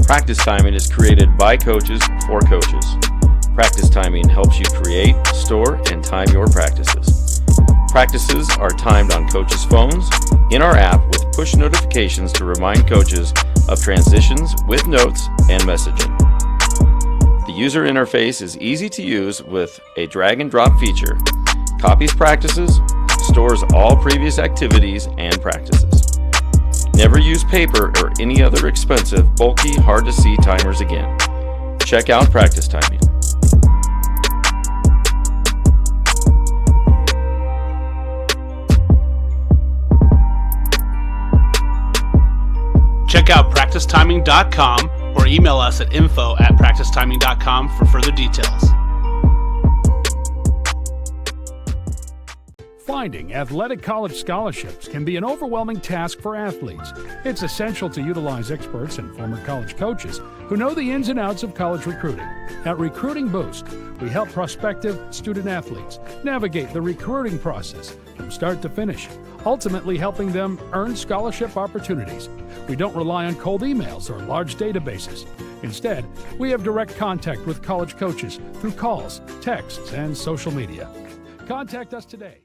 Practice timing is created by coaches for coaches. Practice timing helps you create, store, and time your practices. Practices are timed on coaches' phones, in our app with push notifications to remind coaches of transitions with notes and messaging. The user interface is easy to use with a drag and drop feature, copies practices, stores all previous activities and practices. Never use paper or any other expensive, bulky, hard-to-see timers again. Check out practice timing. Check out practicetiming.com or email us at info@practicetiming.com for further details. Finding athletic college scholarships can be an overwhelming task for athletes. It's essential to utilize experts and former college coaches who know the ins and outs of college recruiting. At Recruiting Boost, we help prospective student athletes navigate the recruiting process from start to finish, ultimately helping them earn scholarship opportunities. We don't rely on cold emails or large databases. Instead, we have direct contact with college coaches through calls, texts, and social media. Contact us today.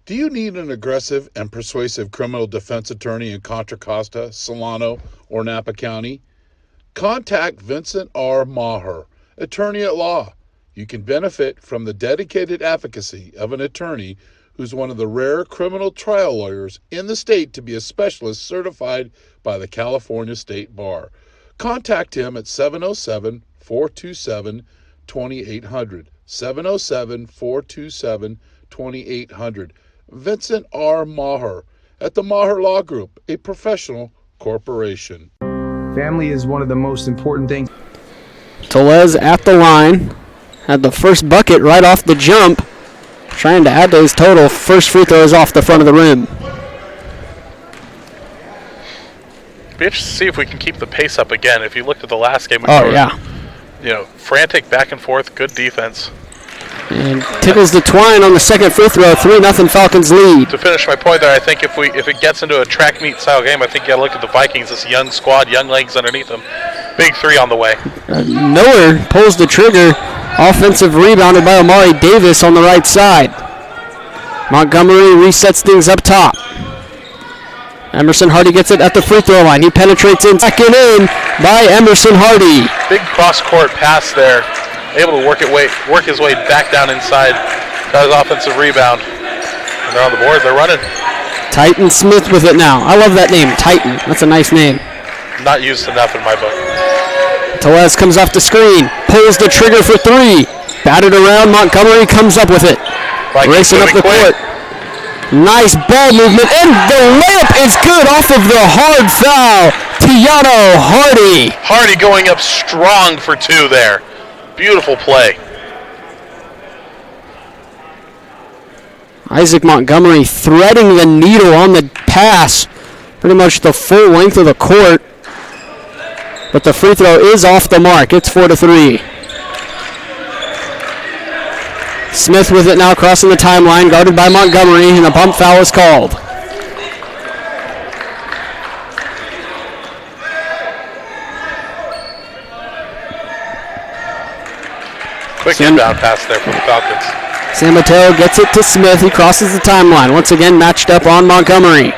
Do you need an aggressive and persuasive criminal defense attorney in Contra Costa, Solano, or Napa County? Contact Vincent R. Maher, attorney at law. You can benefit from the dedicated advocacy of an attorney who's one of the rare criminal trial lawyers in the state to be a specialist certified by the California State Bar. Contact him at 707-427-2800. 707-427-2800. Vincent R. Maher at the Maher Law Group, a professional corporation. Family is one of the most important things. Tellez at the line, had the first bucket right off the jump, trying to add to his total. First free throw is off the front of the rim. Be interested to see if we can keep the pace up again. If you looked at the last game, frantic back and forth, good defense. And tickles the twine on the second free throw. 3-0 Falcons lead. To finish my point there, I think if it gets into a track meet style game, I think you got to look at the Vikings. This young squad, young legs underneath them. Big three on the way. Miller pulls the trigger. Offensive rebounded by Amari Davis on the right side. Montgomery resets things up top. Emerson Hardy gets it at the free throw line. He penetrates in. Second in by Emerson Hardy. Big cross-court pass there. Able to work his way back down inside. Got his offensive rebound. And they're on the board. They're running. Titan Smith with it now. I love that name, Titan. That's a nice name. Not used enough in my book. Tellez comes off the screen. Pulls the trigger for three. Batted around. Montgomery comes up with it. Racing up the court. Nice ball movement. And the layup is good off of the hard foul. Tiano Hardy. Hardy going up strong for two there. Beautiful play. Isaac Montgomery threading the needle on the pass. Pretty much the full length of the court. But the free throw is off the mark. It's 4-3. Smith with it now crossing the timeline, guarded by Montgomery, and a bump foul is called. Quick inbound pass there from the Falcons. San Mateo gets it to Smith. He crosses the timeline. Once again matched up on Montgomery.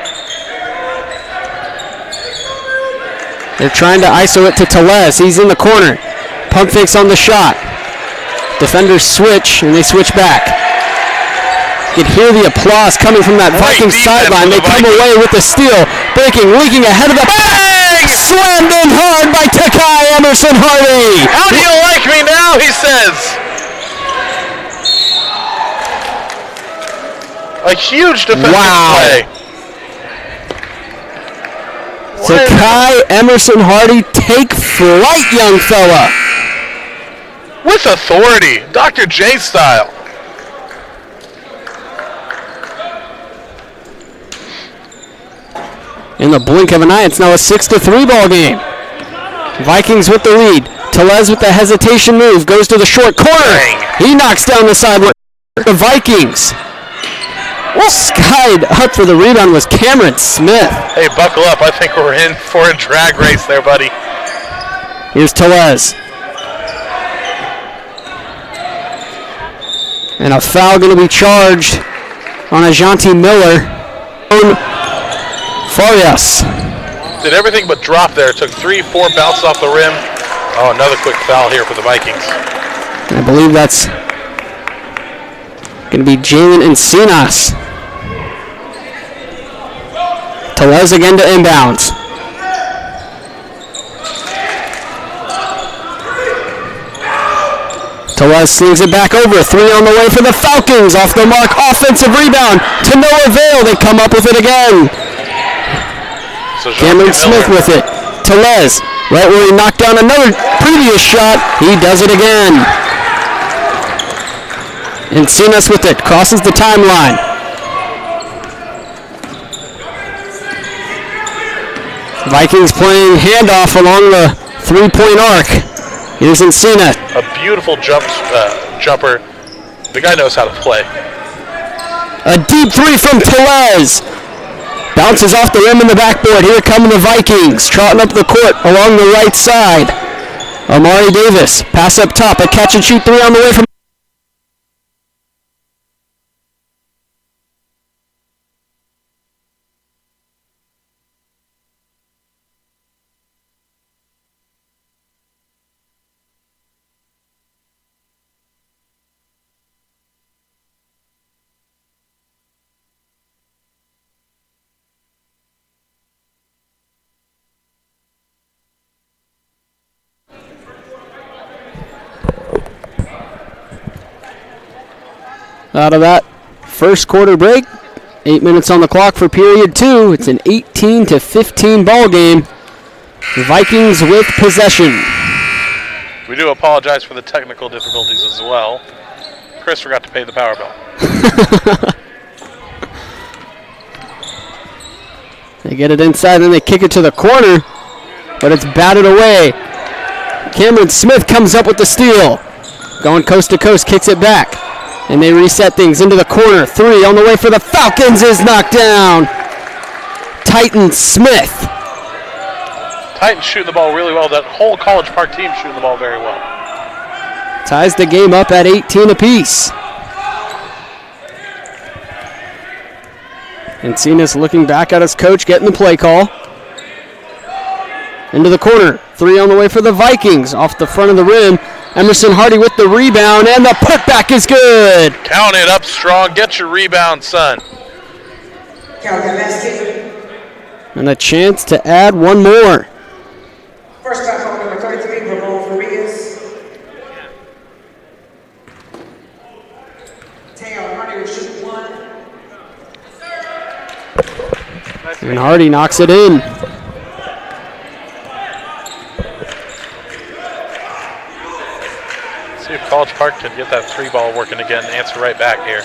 They're trying to ISO it to Tellez. He's in the corner. Pump fakes on the shot. Defenders switch, and they switch back. You can hear the applause coming from that Vikings sideline. They come away with the steal. Breaking, leaking ahead of the bang! Slammed in hard by Takai Emerson Hardy. How do you like me now, he says. A huge defensive play. Takai Emerson Hardy, take flight, young fella. With authority, Dr. J style. In the blink of an eye, it's now a 6-3 ball game. Vikings with the lead. Tellez with the hesitation move, goes to the short corner. He knocks down the sideline. The Vikings. Skied up for the rebound was Cameron Smith. Hey, buckle up. I think we're in for a drag race there, buddy. Here's Tellez. And a foul going to be charged on Ajanti Miller. Farias. Did everything but drop there. Took 3-4 bounces off the rim. Oh, another quick foul here for the Vikings. I believe that's going to be Jalen Encinas. Tellez again to inbounds. Tellez slings it back over. 3 on the way for the Falcons. Off the mark. Offensive rebound to no avail. They come up with it again. So Cameron Smith with it. Tellez, right where he knocked down another previous shot. He does it again. Encinas with it. Crosses the timeline. Vikings playing handoff along the 3-point arc. Here's Encinas. A beautiful jumper. The guy knows how to play. A deep 3 from Tellez. Bounces off the rim in the backboard. Here come the Vikings. Trotting up the court along the right side. Amari Davis. Pass up top. A catch and shoot 3 on the way from. Out of that first quarter break, 8 minutes on the clock for period 2. It's an 18-15 ball game. The Vikings with possession. We do apologize for the technical difficulties as well. Chris forgot to pay the power bill. They get it inside, then they kick it to the corner, but it's batted away. Cameron Smith comes up with the steal. Going coast to coast, kicks it back. And they reset things into the corner. 3 on the way for the Falcons is knocked down. Titan Smith. Titans shooting the ball really well. That whole College Park team shooting the ball very well. Ties the game up at 18 apiece. Encinas looking back at his coach, getting the play call. Into the corner. 3 on the way for the Vikings. Off the front of the rim. Emerson Hardy with the rebound, and the putback is good. Count it up strong. Get your rebound, son. And a chance to add one more. First time on number 33, Ramon Farias. Taylor Hardy will shoot 1. And Hardy knocks it in. See if College Park can get that 3-ball working again and answer right back here.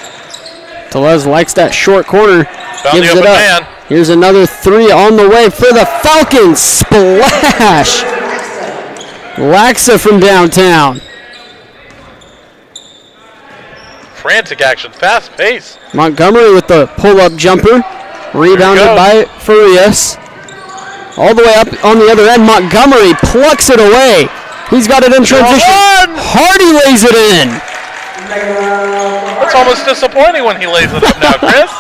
Tellez likes that short corner. Found gives the it open up. man. Here's another 3 on the way for the Falcons. Splash! Laxa from downtown. Frantic action, fast pace. Montgomery with the pull-up jumper. Rebounded by Farias. All the way up on the other end, Montgomery plucks it away. He's got it in transition. Hardy lays it in. It's almost disappointing when he lays it up now, Chris.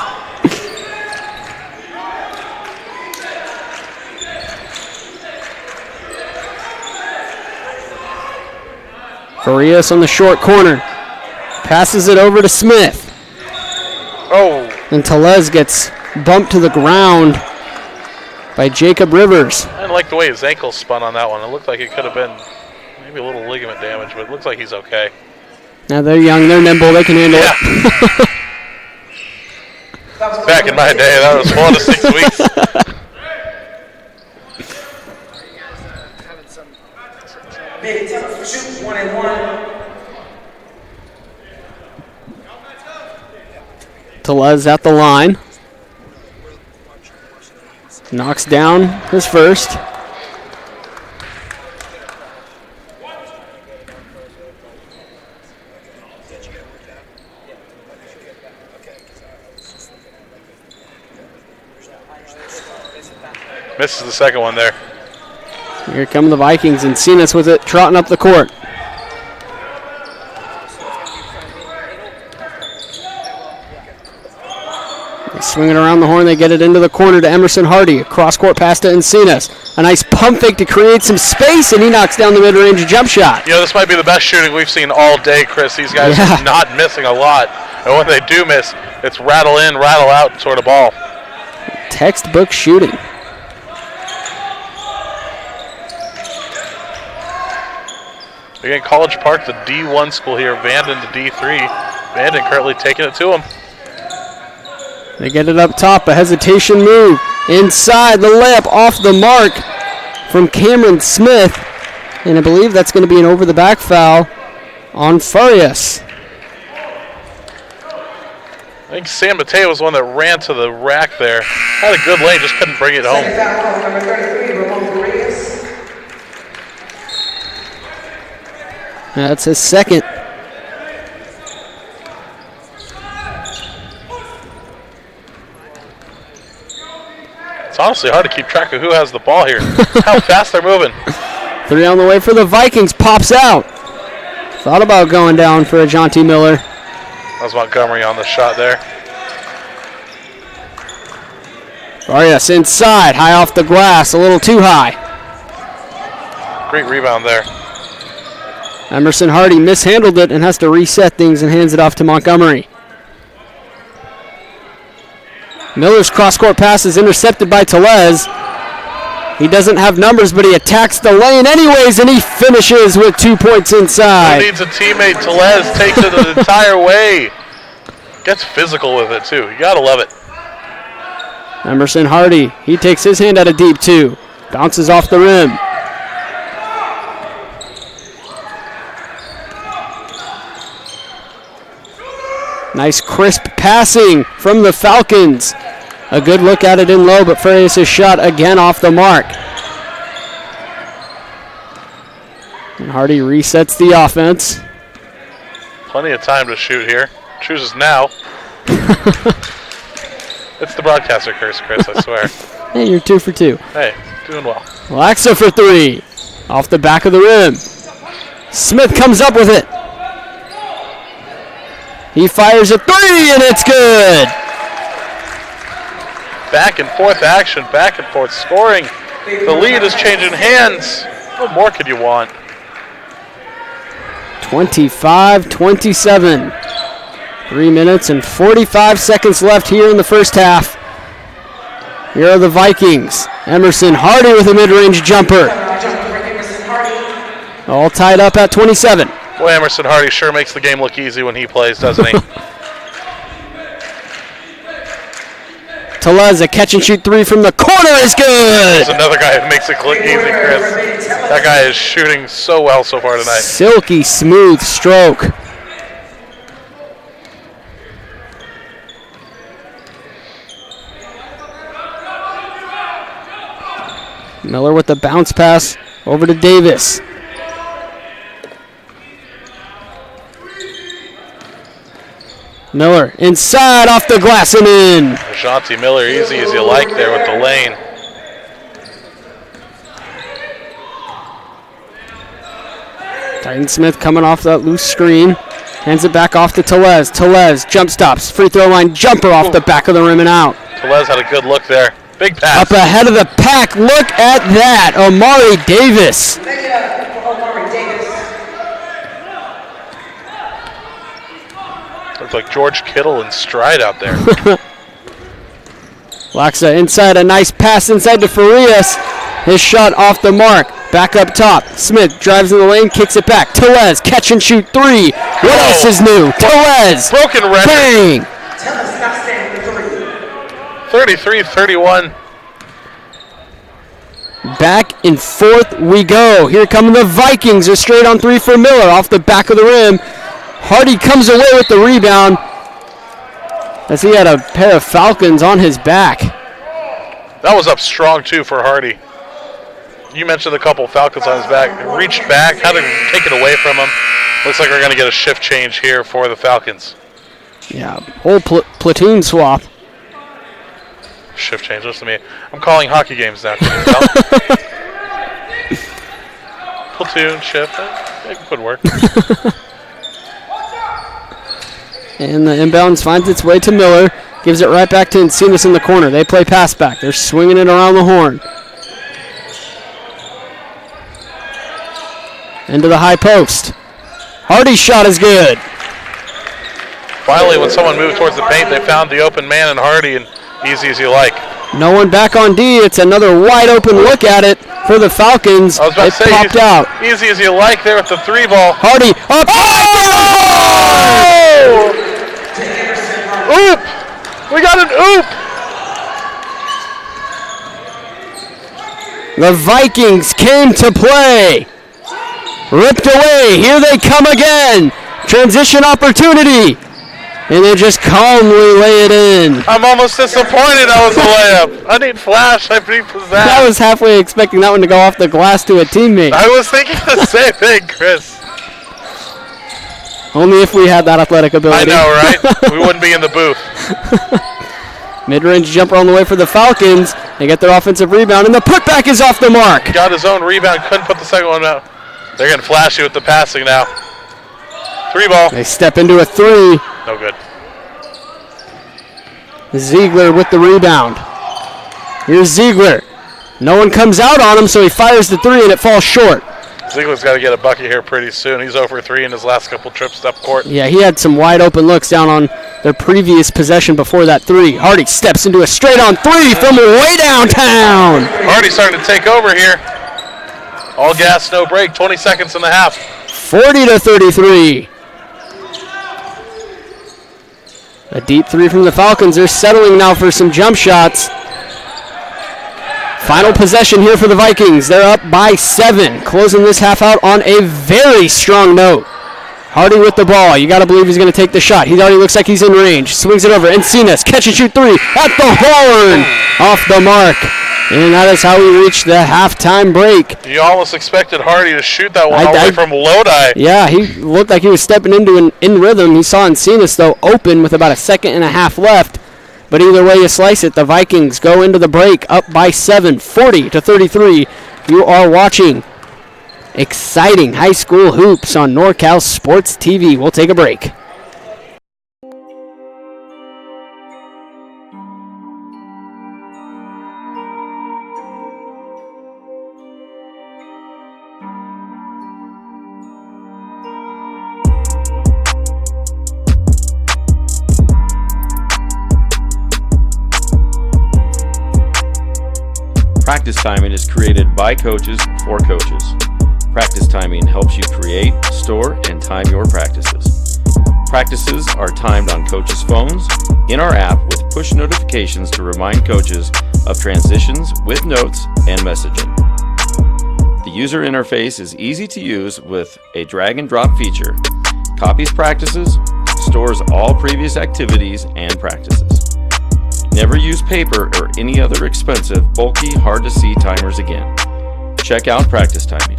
Farias on the short corner. Passes it over to Smith. Oh. And Tellez gets bumped to the ground by Jacob Rivers. I didn't like the way his ankle spun on that one. It looked like it could have been maybe a little ligament damage, but it looks like he's okay. Now they're young, they're nimble, they can handle it. Back in my day, that was 4 to 6 weeks. Big time for shoot, 1-1. Tellez at the line. Knocks down his first. Misses the second one there. Here come the Vikings, and Cenas with it, trotting up the court. They swing it around the horn, they get it into the corner to Emerson Hardy. Cross-court pass to Encinas. A nice pump fake to create some space, and he knocks down the mid-range jump shot. You know, this might be the best shooting we've seen all day, Chris. These guys are not missing a lot. And when they do miss, it's rattle in, rattle out sort of ball. Textbook shooting. Again, College Park, the D1 school here, Vanden to D3. Vanden currently taking it to him. They get it up top, a hesitation move. Inside, the layup off the mark from Cameron Smith. And I believe that's going to be an over-the-back foul on Farias. I think San Mateo was the one that ran to the rack there. Had a good lane, just couldn't bring it home. Number 33, Ramon Farias. That's his second. It's honestly hard to keep track of who has the ball here. How fast they're moving. 3 on the way for the Vikings. Pops out. Thought about going down for a Jonty Miller. That was Montgomery on the shot there. Farias inside. High off the glass. A little too high. Great rebound there. Emerson Hardy mishandled it and has to reset things and hands it off to Montgomery. Miller's cross-court pass is intercepted by Tellez. He doesn't have numbers, but he attacks the lane anyways, and he finishes with 2 points inside. He needs a teammate. Tellez takes it the entire way. Gets physical with it, too. You got to love it. Emerson Hardy, he takes his hand out of deep, too. Bounces off the rim. Nice crisp passing from the Falcons. A good look at it in low, but Farias' shot again off the mark. And Hardy resets the offense. Plenty of time to shoot here. Chooses now. It's the broadcaster curse, Chris, I swear. Hey, you're 2 for 2. Hey, doing well. Laxa for 3. Off the back of the rim. Smith comes up with it. He fires a 3, and it's good. Back and forth action, back and forth scoring. The lead is changing hands. What more could you want? 25-27. 3 minutes and 45 seconds left here in the first half. Here are the Vikings. Emerson Hardy with a mid-range jumper. All tied up at 27. Boy, Emerson Hardy sure makes the game look easy when he plays, doesn't he? Tellez, a catch-and-shoot 3 from the corner is good. There's another guy who makes it look easy, Chris. That guy is shooting so well so far tonight. Silky smooth stroke. Miller with the bounce pass over to Davis. Miller inside off the glass and in. Jonty Miller, easy as you like there with the lane. Titan Smith coming off that loose screen. Hands it back off to Tellez. Tellez jump stops. Free throw line jumper off the back of the rim and out. Tellez had a good look there. Big pass. Up ahead of the pack. Look at that. Amari Davis. Looks like George Kittle in stride out there. Laxa inside. A nice pass inside to Farias. His shot off the mark. Back up top. Smith drives in the lane, kicks it back. Tellez, catch and shoot three. What else is new? Tellez. Broken record. Bang. 33-31. Back and forth we go. Here come the Vikings. A straight on three for Miller off the back of the rim. Hardy comes away with the rebound as he had a pair of Falcons on his back. That was up strong too for Hardy. You mentioned a couple Falcons on his back. Reached back, had to take it away from him. Looks like we're going to get a shift change here for the Falcons. Yeah, whole platoon swap. Shift change, listen to me. I'm calling hockey games now. Can you tell? Platoon, shift, it could work. And the inbounds finds its way to Miller. Gives it right back to Encinas in the corner. They play pass back. They're swinging it around the horn. Into the high post. Hardy's shot is good. Finally, when someone moved towards the paint, they found the open man in Hardy, and easy as you like. No one back on D. It's another wide open look at it for the Falcons. I was about to say, popped out. Easy as you like there with the three ball. Hardy up. Oh! Oop! We got an oop! The Vikings came to play. Ripped away. Here they come again. Transition opportunity. And they just calmly lay it in. I'm almost disappointed that was a layup. I need flash. I need pizzazz. I was halfway expecting that one to go off the glass to a teammate. I was thinking the same thing, Chris. Only if we had that athletic ability. I know, right? We wouldn't be in the booth. Mid-range jumper on the way for the Falcons. They get their offensive rebound, and the putback is off the mark. Got his own rebound. Couldn't put the second one out. They're going to flash you with the passing now. Three ball. They step into a three. No good. Ziegler with the rebound. Here's Ziegler. No one comes out on him, so he fires the three, and it falls short. Ziegler's got to get a bucket here pretty soon. He's over three in his last couple trips up court. Yeah, he had some wide open looks down on their previous possession before that three. Hardy steps into a straight on three from way downtown. Hardy starting to take over here. All gas, no break. 20 seconds in the half. 40-33. A deep three from the Falcons. They're settling now for some jump shots. Final possession here for the Vikings. They're up by 7, closing this half out on a very strong note. Hardy with the ball. You got to believe he's going to take the shot. He already looks like he's in range. Swings it over. Encinas, catch and shoot three at the horn. Off the mark. And that is how we reach the halftime break. You almost expected Hardy to shoot that one all the way from Lodi. Yeah, he looked like he was stepping into an in rhythm. He saw Encinas, though, open with about a second and a half left. But either way you slice it, the Vikings go into the break up by 7, 40-33. You are watching exciting high school hoops on NorCal Sports TV. We'll take a break. Practice timing is created by coaches for coaches. Practice timing helps you create, store, and time your practices. Practices are timed on coaches' phones, in our app with push notifications to remind coaches of transitions with notes and messaging. The user interface is easy to use with a drag and drop feature, copies practices, stores all previous activities and practices. Never use paper or any other expensive, bulky, hard-to-see timers again. Check out practice timing.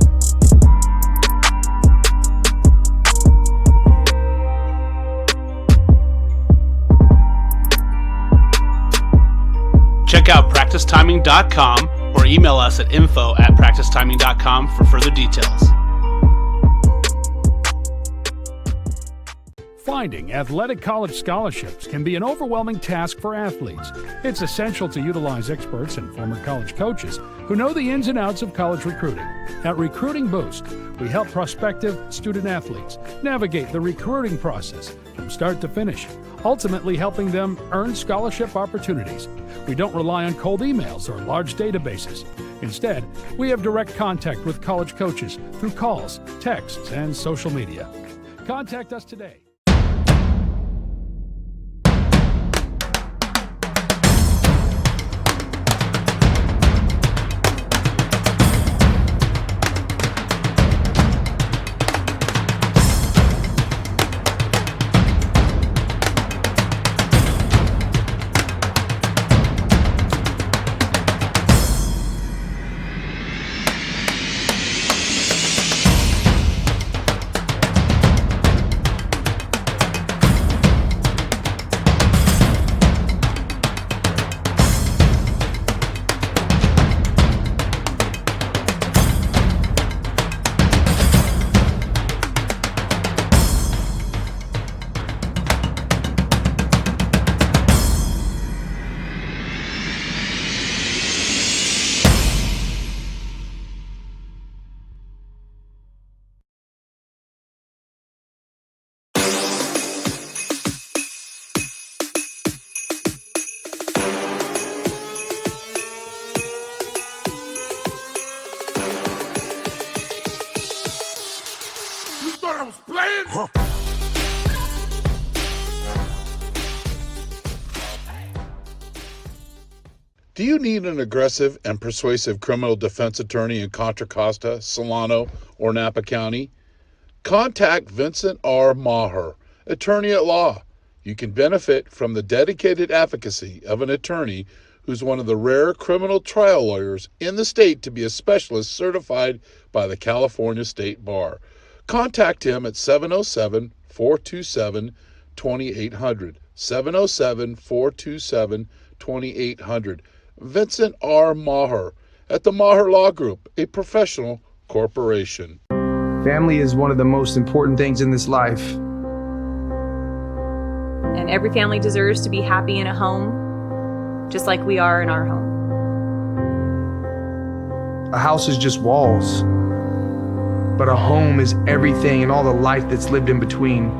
Check out practicetiming.com or email us at info@practicetiming.com for further details. Finding athletic college scholarships can be an overwhelming task for athletes. It's essential to utilize experts and former college coaches who know the ins and outs of college recruiting. At Recruiting Boost, we help prospective student athletes navigate the recruiting process from start to finish, ultimately helping them earn scholarship opportunities. We don't rely on cold emails or large databases. Instead, we have direct contact with college coaches through calls, texts, and social media. Contact us today. Do you need an aggressive and persuasive criminal defense attorney in Contra Costa, Solano, or Napa County? Contact Vincent R. Maher, attorney at law. You can benefit from the dedicated advocacy of an attorney who's one of the rare criminal trial lawyers in the state to be a specialist certified by the California State Bar. Contact him at 707-427-2800. 707-427-2800. Vincent R. Maher at the Maher Law Group, a professional corporation. Family is one of the most important things in this life. And every family deserves to be happy in a home, just like we are in our home. A house is just walls, but a home is everything and all the life that's lived in between.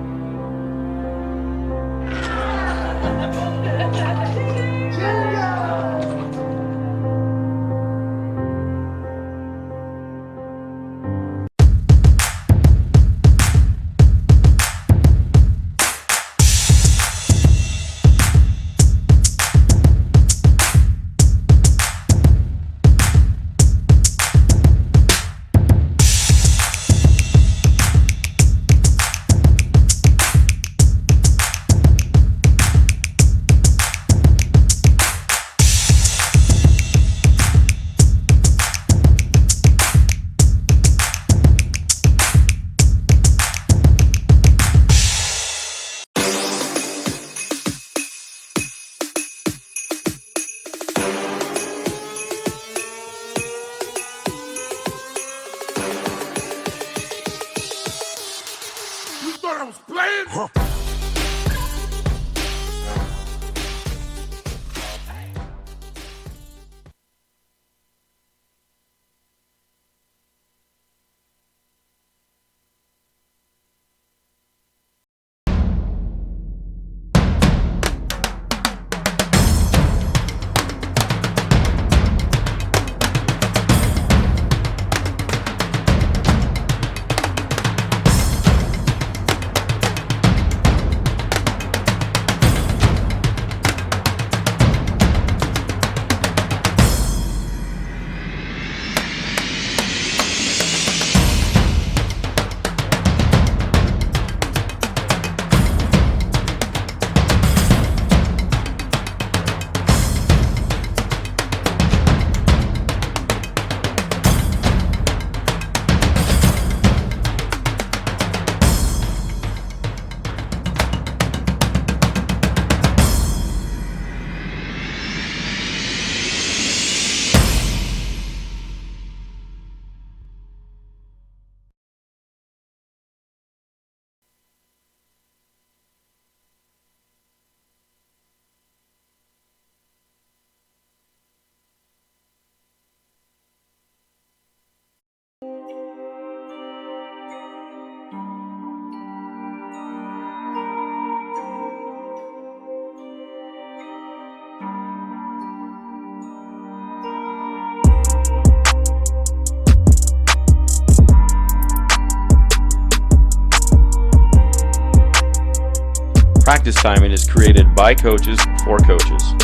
Practice timing is created by coaches for coaches.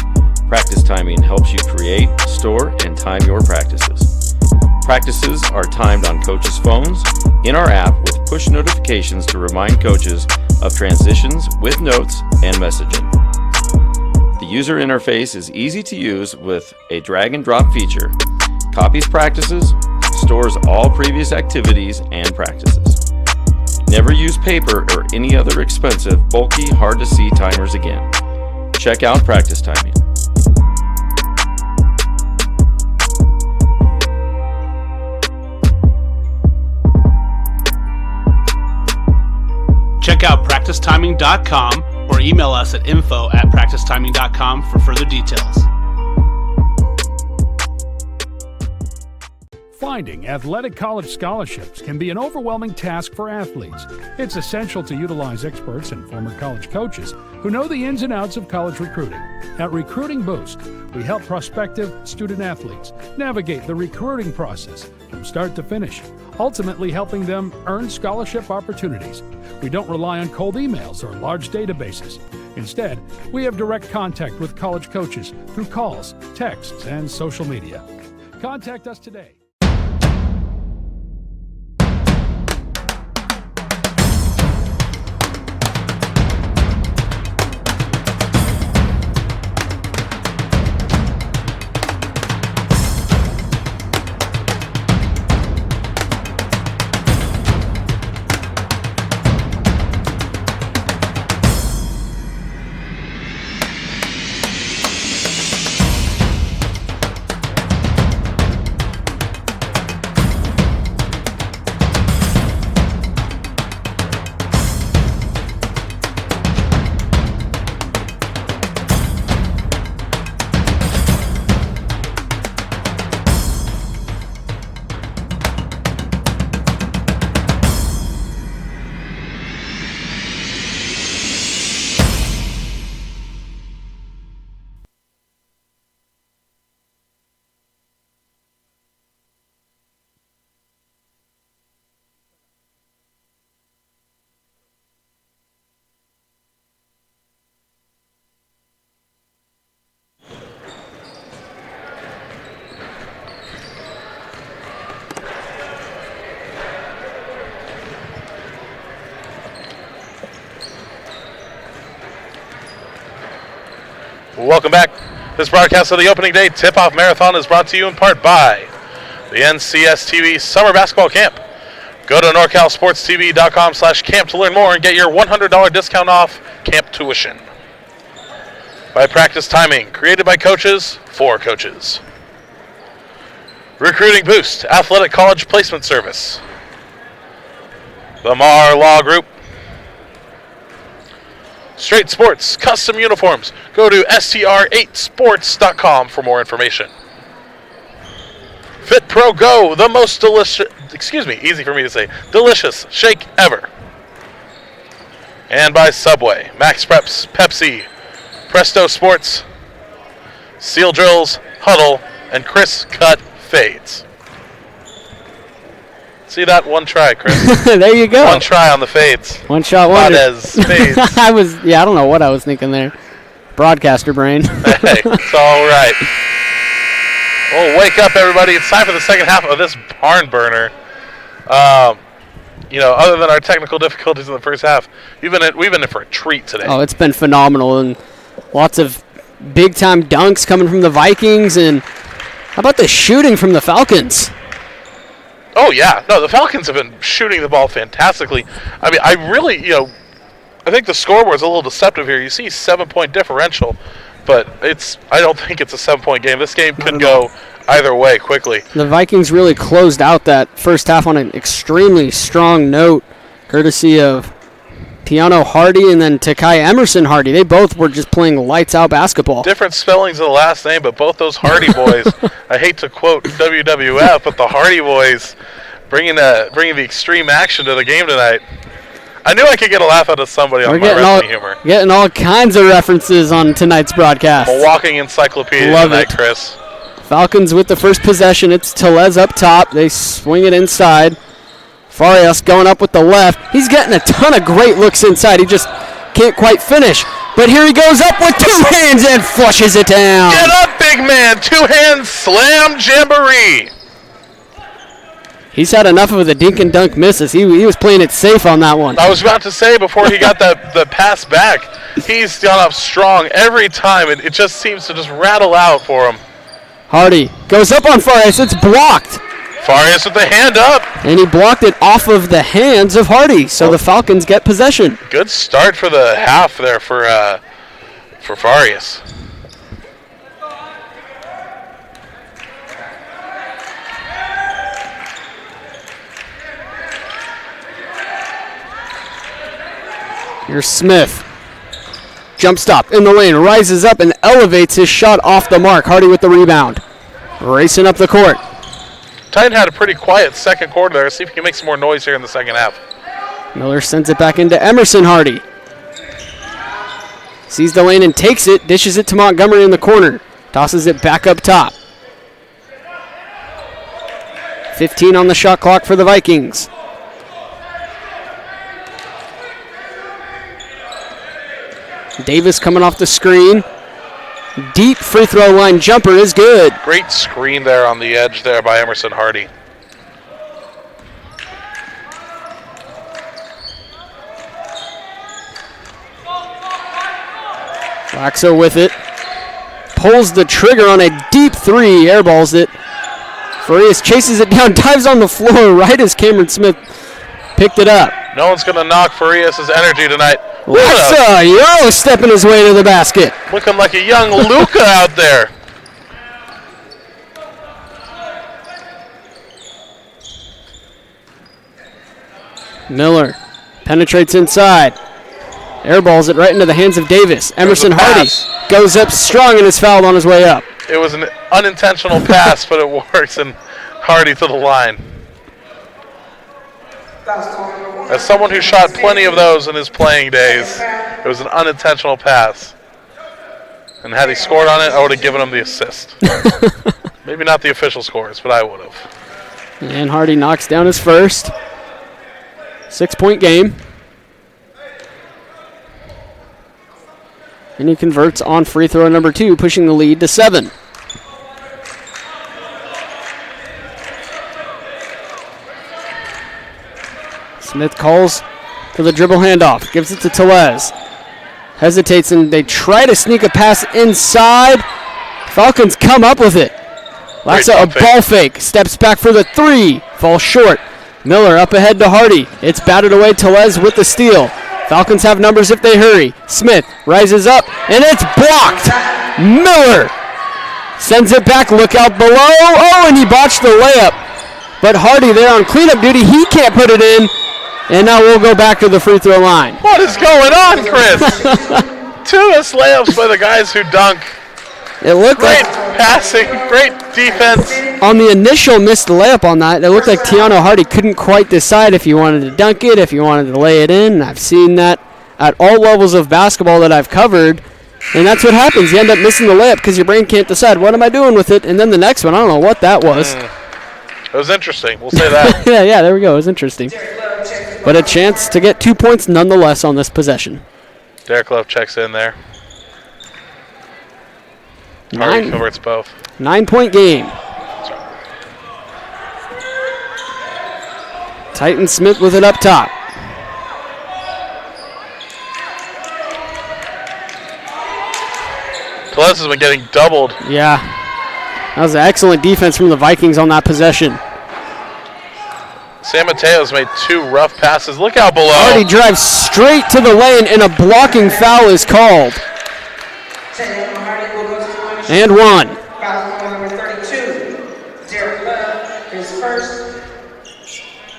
Practice timing helps you create, store, and time your practices. Practices are timed on coaches' phones, in our app with push notifications to remind coaches of transitions with notes and messaging. The user interface is easy to use with a drag and drop feature. Copies practices, stores all previous activities and practices. Never use paper or any other expensive, bulky, hard to see timers again. Check out practice timing. Check out practicetiming.com or email us at info@practicetiming.com for further details. Finding athletic college scholarships can be an overwhelming task for athletes. It's essential to utilize experts and former college coaches who know the ins and outs of college recruiting. At Recruiting Boost, we help prospective student athletes navigate the recruiting process from start to finish, ultimately helping them earn scholarship opportunities. We don't rely on cold emails or large databases. Instead, we have direct contact with college coaches through calls, texts, and social media. Contact us today. Welcome back. This broadcast of the opening day tip-off marathon is brought to you in part by the NCSTV Summer Basketball Camp. Go to NorCalSportsTV.com/camp to learn more and get your $100 discount off camp tuition. By Practice Timing, created by coaches for coaches. Recruiting Boost, Athletic College Placement Service. The Mar Law Group. Straight Sports, custom uniforms. Go to str8sports.com for more information. Fit Pro Go, the most delicious, easy for me to say, delicious shake ever. And by Subway, Max Preps, Pepsi, Presto Sports, Seal Drills, Huddle, and Chris Cut Fades. See that? One try, Chris. There you go. One try on the fades. One shot wonder. Fades. I don't know what I was thinking there. Broadcaster brain. Hey, it's all right. Well, wake up, everybody. It's time for the second half of this barn burner. Other than our technical difficulties in the first half, we've been in for a treat today. Oh, it's been phenomenal. And lots of big-time dunks coming from the Vikings. And how about the shooting from the Falcons? Oh, yeah. No, the Falcons have been shooting the ball fantastically. I mean, I think the scoreboard's a little deceptive here. You see 7-point differential, but I don't think it's a 7-point game. This game could go either way quickly. The Vikings really closed out that first half on an extremely strong note, courtesy of Tiano Hardy and then Takai Emerson Hardy. They both were just playing lights-out basketball. Different spellings of the last name, but both those Hardy boys, I hate to quote WWF, but the Hardy boys bringing the extreme action to the game tonight. I knew I could get a laugh out of somebody on my wrestling humor. Getting all kinds of references on tonight's broadcast. I'm a walking encyclopedia tonight, Chris. Falcons with the first possession. It's Tellez up top. They swing it inside. Farias going up with the left. He's getting a ton of great looks inside. He just can't quite finish. But here he goes up with two hands and flushes it down. Get up, big man. Two-hand slam jamboree. He's had enough of the dink and dunk misses. He was playing it safe on that one. I was about to say, before he got the pass back, he's gone up strong every time. It just seems to just rattle out for him. Hardy goes up on Farias. It's blocked. Farias with the hand up. And he blocked it off of the hands of Hardy, so the Falcons get possession. Good start for the half there for Farias. Here's Smith. Jump stop in the lane, rises up and elevates his shot off the mark. Hardy with the rebound. Racing up the court. Titan had a pretty quiet second quarter there. See if he can make some more noise here in the second half. Miller sends it back into Emerson Hardy. Sees the lane and takes it, dishes it to Montgomery in the corner. Tosses it back up top. 15 on the shot clock for the Vikings. Davis coming off the screen. Deep free throw line jumper is good. Great screen there on the edge there by Emerson Hardy. Laxo with it. Pulls the trigger on a deep three. Airballs it. Farias chases it down. Dives on the floor right as Cameron Smith picked it up. No one's going to knock Farias' energy tonight. Laxo, Euro stepping his way to the basket. Looking like a young Luka out there. Miller penetrates inside. Airballs it right into the hands of Davis. Emerson Hardy goes up strong and is fouled on his way up. It was an unintentional pass, but it works, and Hardy to the line. As someone who shot plenty of those in his playing days, it was an unintentional pass. And had he scored on it, I would have given him the assist. Maybe not the official scores, but I would have. And Hardy knocks down his first. 6-point game. And he converts on free throw number 2, pushing the lead to 7. Smith calls for the dribble handoff. Gives it to Tellez. Hesitates and they try to sneak a pass inside. Falcons come up with it. Laxa a ball fake. Steps back for the 3. Falls short. Miller up ahead to Hardy. It's batted away. Tellez with the steal. Falcons have numbers if they hurry. Smith rises up, and it's blocked. Miller sends it back. Look out below. Oh, and he botched the layup. But Hardy there on cleanup duty. He can't put it in. And now we'll go back to the free throw line. What is going on, Chris? 2 missed layups by the guys who dunk. It looked great passing, great defense. On the initial missed layup on that, it looked like Tiano Hardy couldn't quite decide if he wanted to dunk it, if he wanted to lay it in. I've seen that at all levels of basketball that I've covered, and that's what happens. You end up missing the layup because your brain can't decide, what am I doing with it? And then the next one, I don't know what that was. It was interesting. We'll say that. yeah, there we go. It was interesting. But a chance to get 2 points nonetheless on this possession. Derek Love checks in there. Hardy converts both. 9-point game. Titan Smith with it up top. Tellez has been getting doubled. Yeah. That was an excellent defense from the Vikings on that possession. San Mateo's made 2 rough passes. Look out below. Hardy drives straight to the lane, and a blocking foul is called. And 1.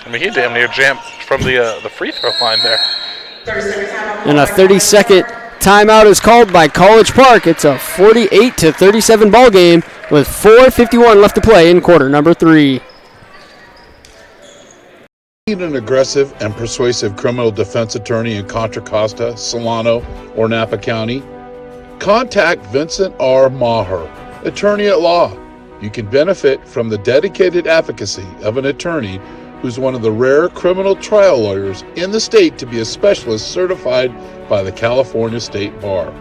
I mean, he damn near jammed from the free throw line there. And a 30-second timeout is called by College Park. It's a 48-37 ball game with 4:51 left to play in quarter number 3. Need an aggressive and persuasive criminal defense attorney in Contra Costa, Solano, or Napa County? Contact Vincent R. Maher, attorney at law. You can benefit from the dedicated advocacy of an attorney who's one of the rare criminal trial lawyers in the state to be a specialist certified by the California State Bar.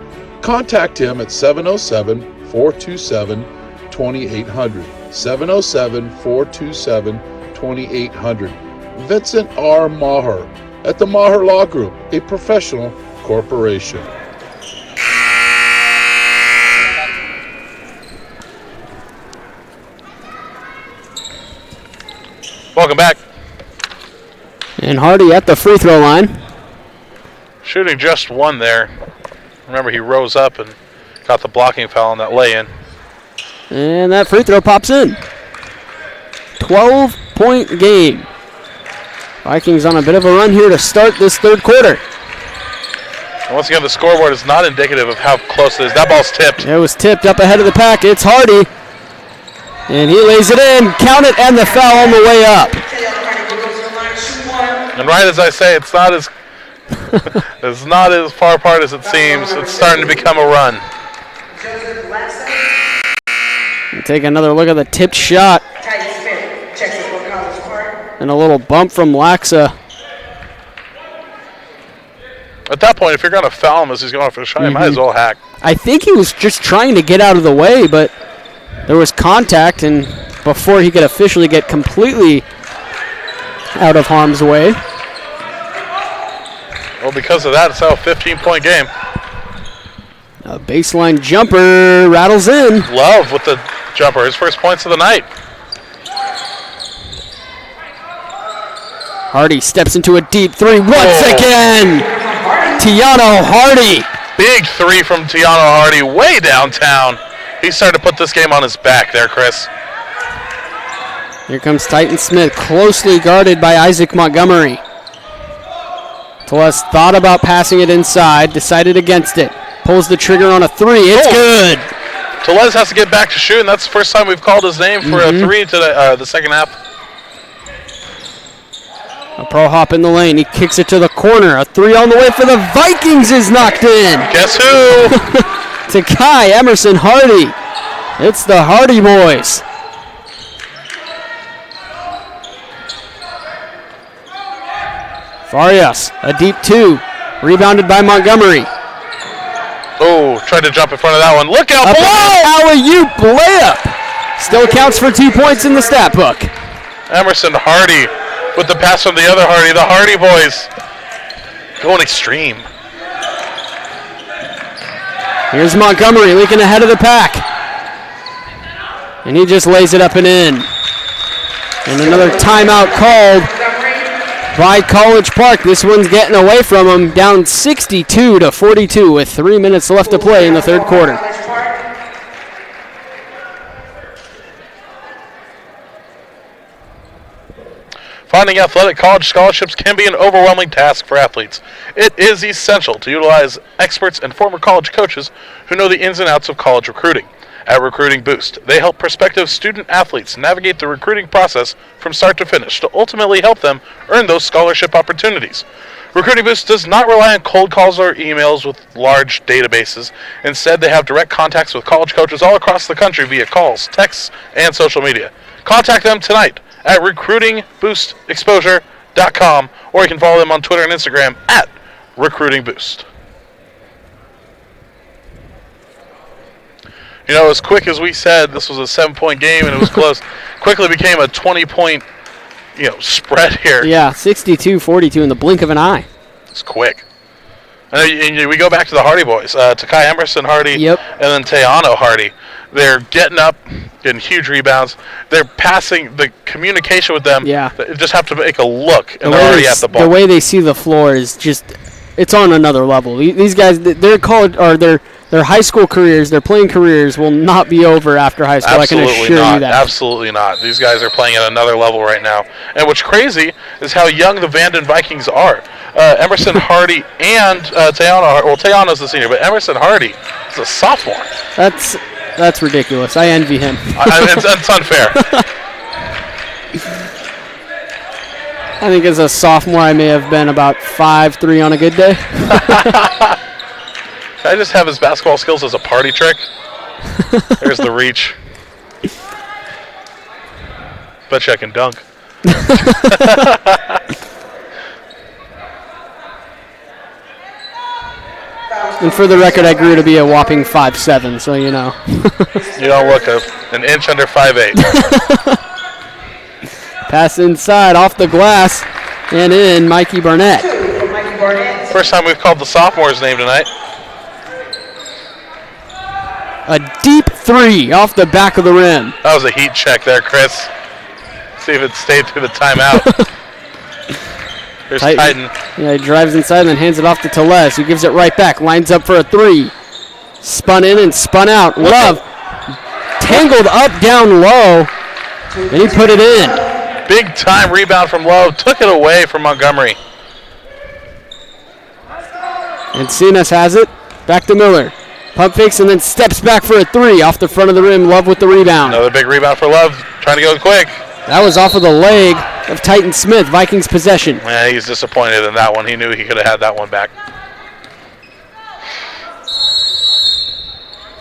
Contact him at 707-427-2800. 707-427-2800. Vincent R. Maher at the Maher Law Group, a professional corporation. Welcome back. And Hardy at the free throw line. Shooting just one there. Remember, he rose up and got the blocking foul on that lay-in. And that free throw pops in. 12-point game. Vikings on a bit of a run here to start this third quarter. And once again, the scoreboard is not indicative of how close it is. That ball's tipped. It was tipped up ahead of the pack. It's Hardy. And he lays it in. Count it, and the foul on the way up. And right as I say, it's not as it's not as far apart as it seems. It's starting to become a run. We'll take another look at the tipped shot. And a little bump from Laxa. At that point, if you're going to foul him as he's going for a shot, you might as well hack. I think he was just trying to get out of the way, but there was contact, and before he could officially get completely out of harm's way. Well, because of that, it's now a 15-point game. A baseline jumper rattles in. Love with the jumper. His first points of the night. Hardy steps into a deep three once again. Tiano Hardy. Big three from Tiano Hardy way downtown. He started to put this game on his back there, Chris. Here comes Titan Smith, closely guarded by Isaac Montgomery. Teles thought about passing it inside, decided against it. Pulls the trigger on a three. It's good. Teles has to get back to shooting. That's the first time we've called his name for a three to the second half. A pro hop in the lane. He kicks it to the corner. A three on the way for the Vikings is knocked in. Guess who? Takai Emerson Hardy. It's the Hardy boys. Farias, a deep two. Rebounded by Montgomery. Oh, tried to jump in front of that one. Look out below! Alley-oop layup. Still counts for 2 points in the stat book. Emerson Hardy with the pass from the other Hardy. The Hardy boys going extreme. Here's Montgomery leaking ahead of the pack. And he just lays it up and in. And another timeout called by College Park. This one's getting away from him. Down 62-42 with 3 minutes left to play in the third quarter. Finding athletic college scholarships can be an overwhelming task for athletes. It is essential to utilize experts and former college coaches who know the ins and outs of college recruiting. At Recruiting Boost, they help prospective student athletes navigate the recruiting process from start to finish to ultimately help them earn those scholarship opportunities. Recruiting Boost does not rely on cold calls or emails with large databases. Instead, they have direct contacts with college coaches all across the country via calls, texts, and social media. Contact them tonight at recruitingboostexposure.com, or you can follow them on Twitter and Instagram at recruitingboost. You know, as quick as we said, this was a 7-point game and it was close. Quickly became a 20-point, spread here. Yeah, 62-42 in the blink of an eye. It's quick. And we go back to the Hardy boys, Takai Emerson Hardy, and then Teano Hardy. They're getting up, getting huge rebounds. They're passing. The communication with them, they just have to make a look, and they're already at the ball. The way they see the floor is just, it's on another level. These guys, their college or their high school careers, their playing careers will not be over after high school. Absolutely I can assure not. you that. Absolutely not. These guys are playing at another level right now. And what's crazy is how young the Vanden Vikings are. Emerson Hardy and Teano. Well, Teano's the senior, but Emerson Hardy is a sophomore. That's ridiculous. I envy him. It's unfair. I think as a sophomore, I may have been about 5'3" on a good day. Can I just have his basketball skills as a party trick? There's the reach. Bet you I can dunk. And for the record, I grew to be a whopping 5'7", so you know. You don't look an inch under 5'8". Pass inside, off the glass, and in, Mikey Barnett. First time we've called the sophomore's name tonight. A deep three off the back of the rim. That was a heat check there, Chris. See if it stayed through the timeout. There's Titan. Yeah, he drives inside and then hands it off to Teles, who gives it right back. Lines up for a three. Spun in and spun out. Love tangled up down low, and he put it in. Big time rebound from Love. Took it away from Montgomery. And Cenas has it. Back to Miller. Pump fakes and then steps back for a three off the front of the rim. Love with the rebound. Another big rebound for Love. Trying to go quick. That was off of the leg of Titan Smith. Vikings possession. Yeah, he's disappointed in that one. He knew he could have had that one back.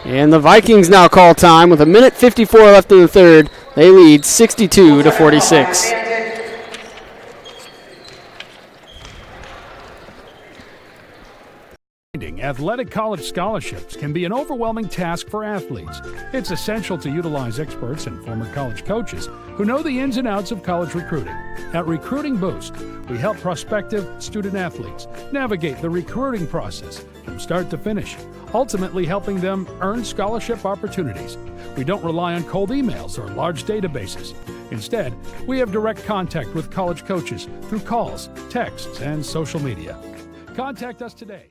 And the Vikings now call time with 1:54 left in the third. They lead 62-46. Athletic college scholarships can be an overwhelming task for athletes. It's essential to utilize experts and former college coaches who know the ins and outs of college recruiting. At Recruiting Boost, we help prospective student athletes navigate the recruiting process from start to finish, ultimately helping them earn scholarship opportunities. We don't rely on cold emails or large databases. Instead, we have direct contact with college coaches through calls, texts, and social media. Contact us today.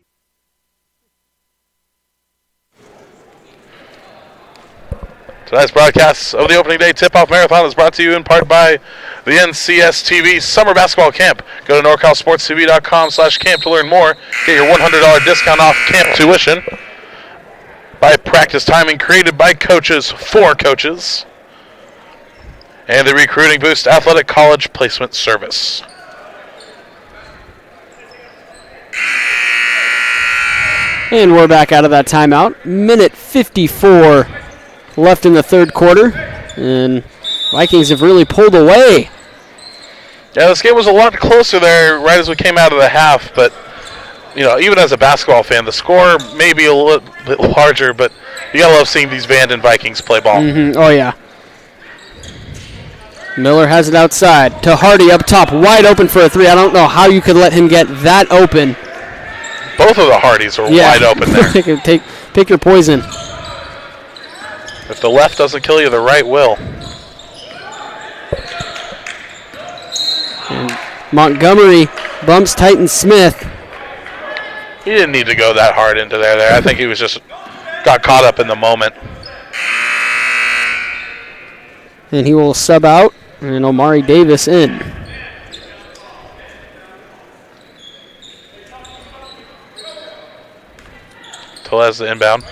Tonight's broadcast of the opening day tip-off marathon is brought to you in part by the NCSTV Summer Basketball Camp. Go to NorCalSportsTV.com/camp to learn more. Get your $100 discount off camp tuition. By Practice Timing, created by coaches for coaches. And the Recruiting Boost Athletic College Placement Service. And we're back out of that timeout. 1:54 left in the third quarter, and Vikings have really pulled away. Yeah, this game was a lot closer there right as we came out of the half, but you know, even as a basketball fan, the score may be a little bit larger, but you gotta love seeing these Vanden Vikings play ball. Oh yeah. Miller has it outside to Hardy up top, wide open for a three. I don't know how you could let him get that open. Both of the Hardys are wide open there. Pick your poison. If the left doesn't kill you, the right will. And Montgomery bumps Titan Smith. He didn't need to go that hard into there. I think he was just got caught up in the moment. And he will sub out, and Omari Davis in. Teles the inbound.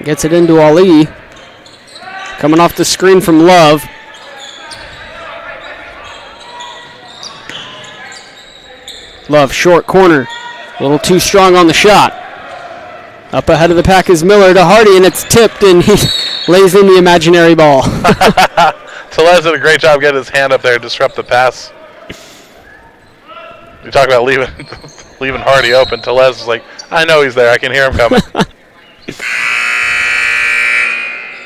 Gets it into Ali. Coming off the screen from Love. Love, short corner. A little too strong on the shot. Up ahead of the pack is Miller to Hardy, and it's tipped, and he lays in the imaginary ball. Teles did a great job getting his hand up there to disrupt the pass. You talk about leaving Hardy open. Teles is like, I know he's there. I can hear him coming.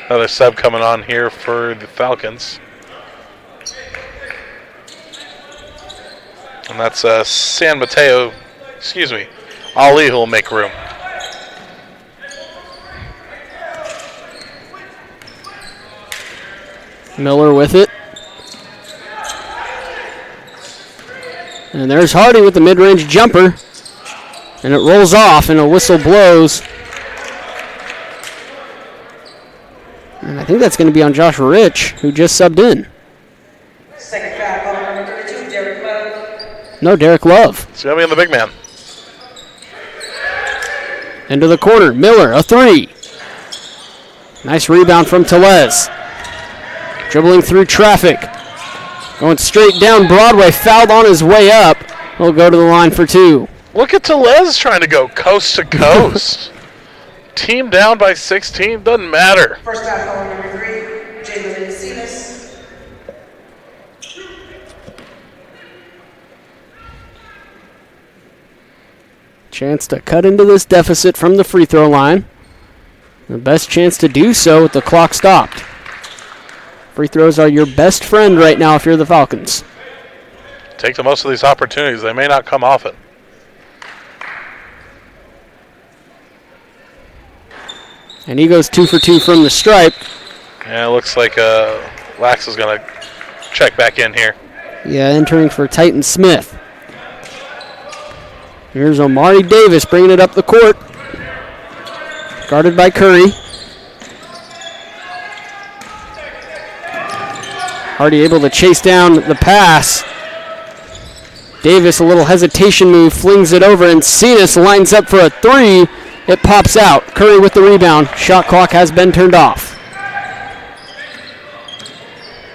Another sub coming on here for the Falcons. And that's Ali who will make room. Miller with it. And there's Hardy with the mid-range jumper. And it rolls off, and a whistle blows. And I think that's going to be on Josh Rich, who just subbed in. Second foul, number 32, Derek Love. No, Derek Love. It's going to be on the big man. Into the corner. Miller, a three. Nice rebound from Teles. Dribbling through traffic. Going straight down Broadway. Fouled on his way up. He'll go to the line for two. Look at Teles trying to go coast to coast. Team down by 16, doesn't matter. First foul, number 3, Jalen Cenas. Chance to cut into this deficit from the free throw line. The best chance to do so with the clock stopped. Free throws are your best friend right now if you're the Falcons. Take the most of these opportunities. They may not come often. And he goes 2 for 2 from the stripe. Yeah, it looks like Lax is going to check back in here. Yeah, entering for Titan Smith. Here's Omari Davis bringing it up the court. Guarded by Curry. Hardy able to chase down the pass. Davis, a little hesitation move, flings it over, and Cenas lines up for a three. It pops out. Curry with the rebound. Shot clock has been turned off.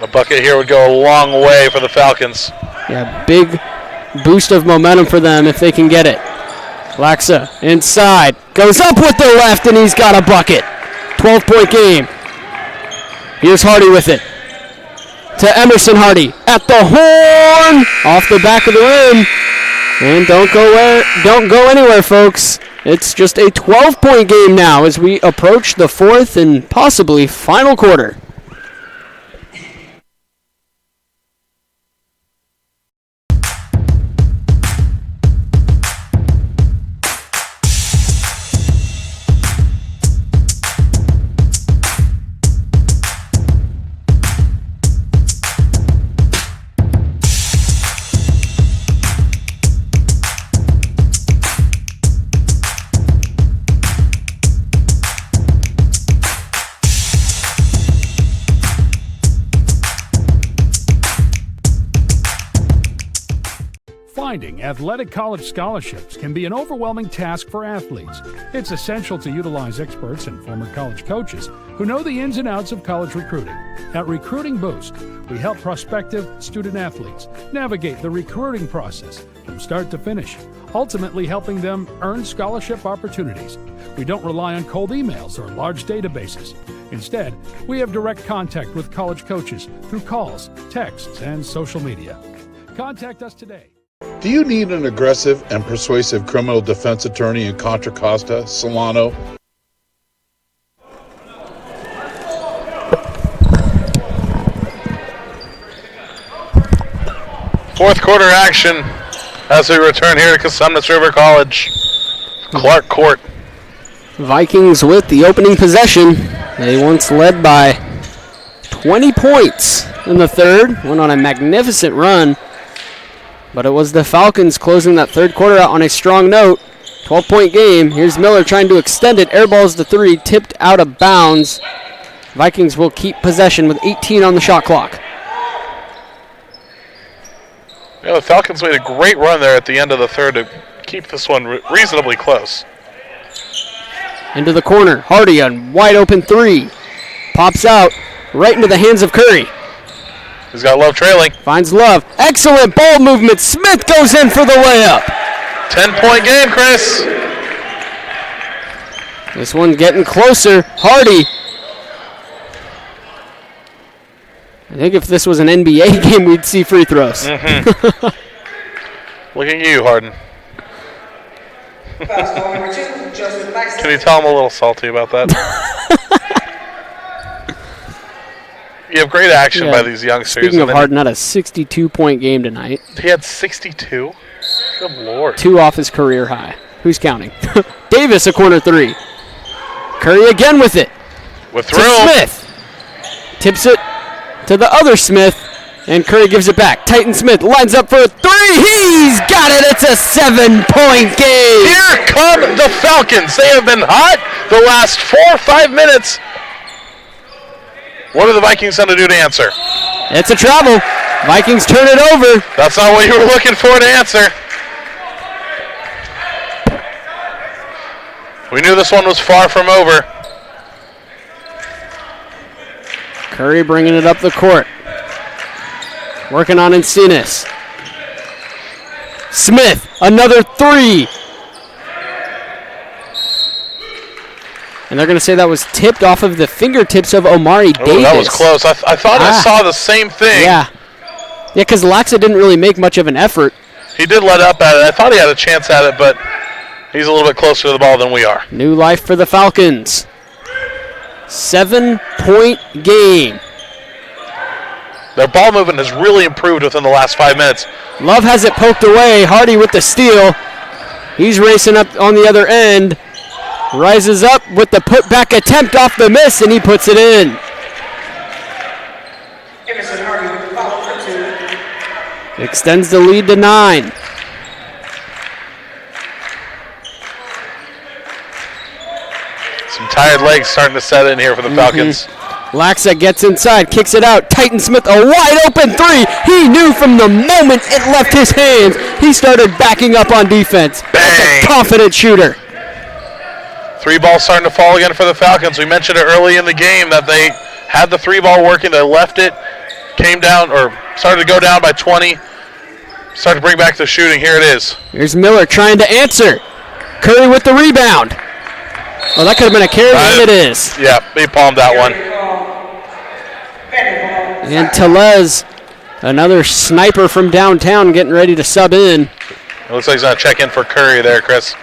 A bucket here would go a long way for the Falcons. Yeah, big boost of momentum for them if they can get it. Laxa inside. Goes up with the left, and he's got a bucket. 12-point game. Here's Hardy with it. To Emerson Hardy at the horn, off the back of the rim, and don't go anywhere, folks. It's just a 12-point game now as we approach the fourth and possibly final quarter. Finding athletic college scholarships can be an overwhelming task for athletes. It's essential to utilize experts and former college coaches who know the ins and outs of college recruiting. At Recruiting Boost, we help prospective student athletes navigate the recruiting process from start to finish, ultimately helping them earn scholarship opportunities. We don't rely on cold emails or large databases. Instead, we have direct contact with college coaches through calls, texts, and social media. Contact us today. Do you need an aggressive and persuasive criminal defense attorney in Contra Costa, Solano? Fourth quarter action as we return here to Cosumnes River College. Clark Court. Vikings with the opening possession. They once led by 20 points in the third. Went on a magnificent run. But it was the Falcons closing that third quarter out on a strong note. 12-point game. Here's Miller trying to extend it. Airballs the three, tipped out of bounds. Vikings will keep possession with 18 on the shot clock. Yeah, the Falcons made a great run there at the end of the third to keep this one reasonably close. Into the corner. Hardy on wide open three. Pops out right into the hands of Curry. He's got Love trailing. Finds Love. Excellent ball movement. Smith goes in for the layup. 10-point game, Chris. This one getting closer. Hardy. I think if this was an NBA game, we'd see free throws. Mm-hmm. Looking at you, Harden. Can you tell I'm a little salty about that? You have great action by these youngsters. Speaking of Harden, had a 62-point game tonight. He had 62? Good Lord. 2 off his career high. Who's counting? Davis, a corner three. Curry again with it. With to room. Smith. Tips it to the other Smith, and Curry gives it back. Titan Smith lines up for a three. He's got it. It's a 7-point game. Here come the Falcons. They have been hot the last 4 or 5 minutes. What are the Vikings going to do to answer? It's a travel. Vikings turn it over. That's not what you were looking for to answer. We knew this one was far from over. Curry bringing it up the court. Working on Encinas. Smith, another three. And they're going to say that was tipped off of the fingertips of Omari Davis. Oh, that was close. I thought I saw the same thing. Yeah. Yeah, because Laxa didn't really make much of an effort. He did let up at it. I thought he had a chance at it, but He's a little bit closer to the ball than we are. New life for the Falcons. 7-point game. Their ball movement has really improved within the last 5 minutes. Love has it poked away. Hardy with the steal. He's racing up on the other end. Rises up with the putback attempt off the miss, and he puts it in. Henderson Hardy with the foul for 2. Extends the lead to 9. Some tired legs starting to set in here for the Falcons. Laxa gets inside, kicks it out. Titan Smith, a wide open 3. He knew from the moment it left his hands, he started backing up on defense. Bang! A confident shooter. 3 balls starting to fall again for the Falcons. We mentioned it early in the game that they had the 3 ball working. They left it, came down, or started to go down by 20. Started to bring back the shooting. Here it is. Here's Miller trying to answer. Curry with the rebound. Oh, that could have been a carry, and it is. Yeah, he palmed that one. And Telez, another sniper from downtown, getting ready to sub in. It looks like he's going to check in for Curry there, Chris.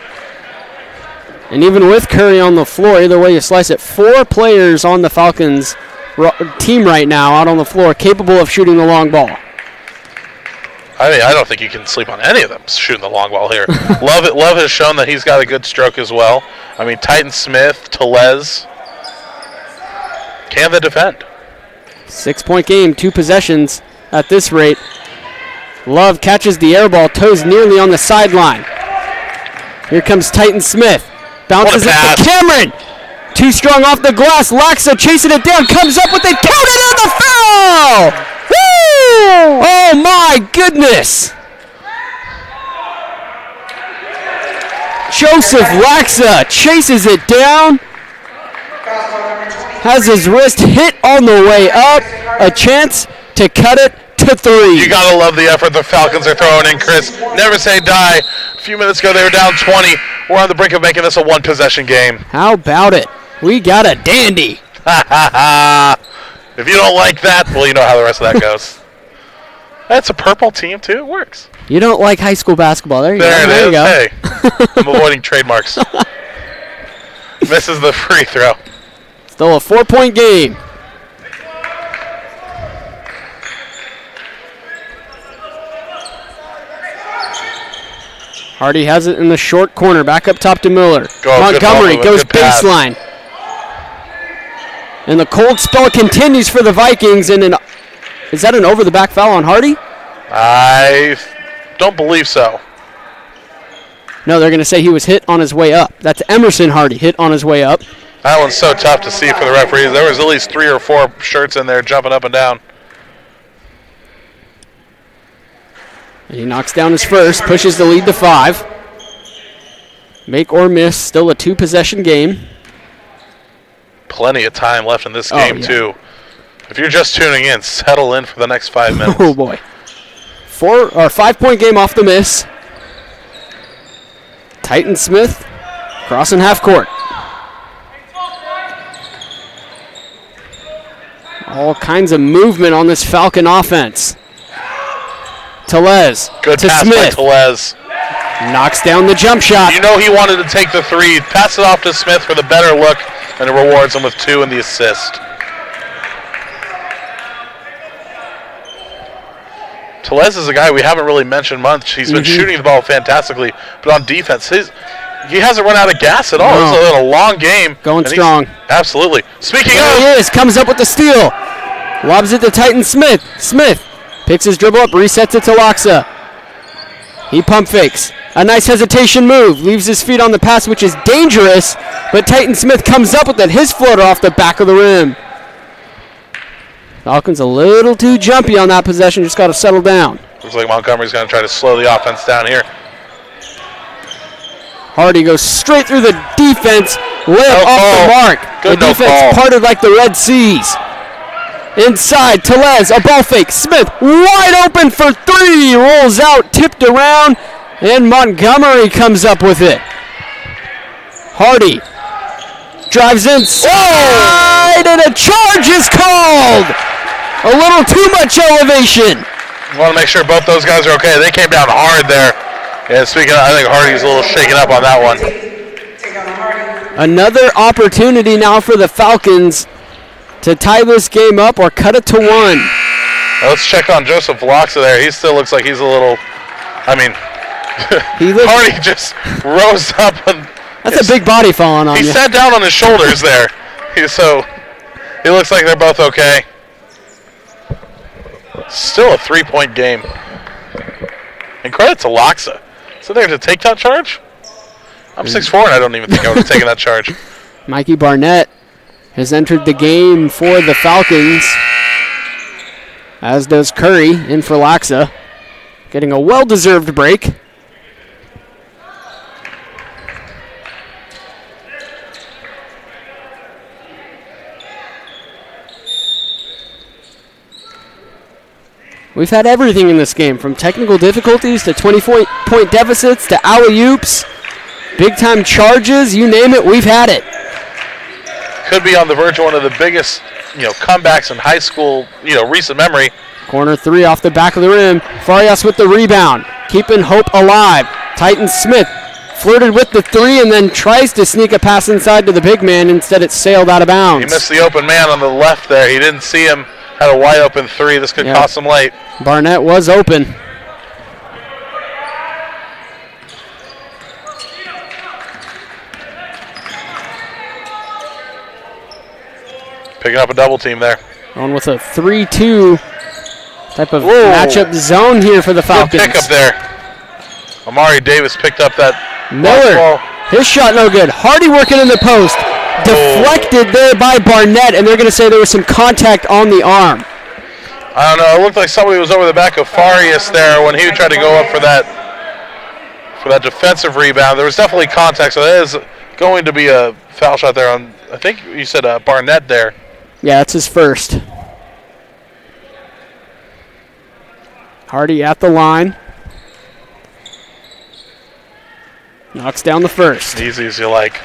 And even with Curry on the floor, either way you slice it, 4 players on the Falcons team right now out on the floor capable of shooting the long ball. I mean, I don't think you can sleep on any of them shooting the long ball here. Love has shown that he's got a good stroke as well. I mean, Titan Smith, Telez, can they defend? 6-point game, 2 possessions at this rate. Love catches the air ball, toes nearly on the sideline. Here comes Titan Smith. Bounces it to Cameron. Too strong off the glass. Laxa chasing it down. Comes up with it. Counted in the foul. Woo! Oh my goodness. Joseph Laxa chases it down. Has his wrist hit on the way up. A chance to cut it to 3. You got to love the effort the Falcons are throwing in, Chris. Never say die. A few minutes ago, they were down 20. We're on the brink of making this a 1-possession game. How about it? We got a dandy. If you don't like that, well, you know how the rest of that goes. That's a purple team, too. It works. You don't like high school basketball. There you go. There it is. Hey, I'm avoiding trademarks. Misses the free throw. Still a 4-point game. Hardy has it in the short corner. Back up top to Miller. Montgomery goes baseline. And the cold spell continues for the Vikings. And is that an over-the-back foul on Hardy? I don't believe so. No, they're going to say he was hit on his way up. That's Emerson Hardy, hit on his way up. That one's so tough to see for the referees. There was at least 3 or 4 shirts in there jumping up and down. And he knocks down his first, pushes the lead to 5. Make or miss, still a 2-possession game. Plenty of time left in this game, too. If you're just tuning in, settle in for the next 5 minutes. Oh, boy. 5-point game off the miss. Titan Smith crossing half court. All kinds of movement on this Falcon offense. Telez Good to pass Smith. by Telez. Knocks down the jump shot. You know he wanted to take the 3. Pass it off to Smith for the better look, and it rewards him with 2 in the assist. Telez is a guy we haven't really mentioned much. He's been shooting the ball fantastically, but on defense, he hasn't run out of gas at all. No. It's a long game. Going strong. Absolutely. Speaking There of, he is, comes up with the steal. Lobs it to Titan Smith. Smith picks his dribble up, resets it to Laxa. He pump fakes. A nice hesitation move. Leaves his feet on the pass, which is dangerous, but Titan Smith comes up with it. His floater off the back of the rim. Falcons a little too jumpy on that possession. Just got to settle down. looks like Montgomery's going to try to slow the offense down here. Hardy goes straight through the defense. Layup off the mark. Good the defense parted like the Red Seas. Inside, Telez, a ball fake. Smith wide open for 3. Rolls out, tipped around, and Montgomery comes up with it. Hardy drives inside, and a charge is called. A little too much elevation. Want to make sure both those guys are okay. They came down hard there. And speaking of, I think Hardy's a little shaken up on that one. Take on Hardy. Another opportunity now for the Falcons to tie this game up or cut it to 1. Now let's check on Joseph Loxa there. He still looks like he's a little, Hardy just rose up. And that's a big body falling on you. He sat down on his shoulders there. So he looks like they're both okay. Still a 3-point game. And credit to Loxa. So there's a takedown charge? I'm 6'4", and I don't even think I would have taken that charge. Mikey Barnett has entered the game for the Falcons, as does Curry in for Loxa, getting a well-deserved break. We've had everything in this game, from technical difficulties to 20-point deficits to alley-oops, big-time charges, you name it, we've had it. Could be on the verge of one of the biggest, comebacks in high school, recent memory. Corner 3 off the back of the rim. Farias with the rebound, keeping hope alive. Titan Smith flirted with the 3 and then tries to sneak a pass inside to the big man. Instead, it sailed out of bounds. He missed the open man on the left there. He didn't see him. Had a wide open 3. This could cost him late. Barnett was open. Picking up a double team there. On with a 3-2 type of matchup zone here for the Falcons. Good pick up there. Amari Davis picked up that Miller. ball. His shot no good. Hardy working in the post. Deflected there by Barnett, and they're going to say there was some contact on the arm. I don't know. It looked like somebody was over the back of Farias there when he tried to go up for that defensive rebound. There was definitely contact, so that is going to be a foul shot there on, I think you said Barnett there. Yeah, that's his first. Hardy at the line. Knocks down the first. Easy as you like.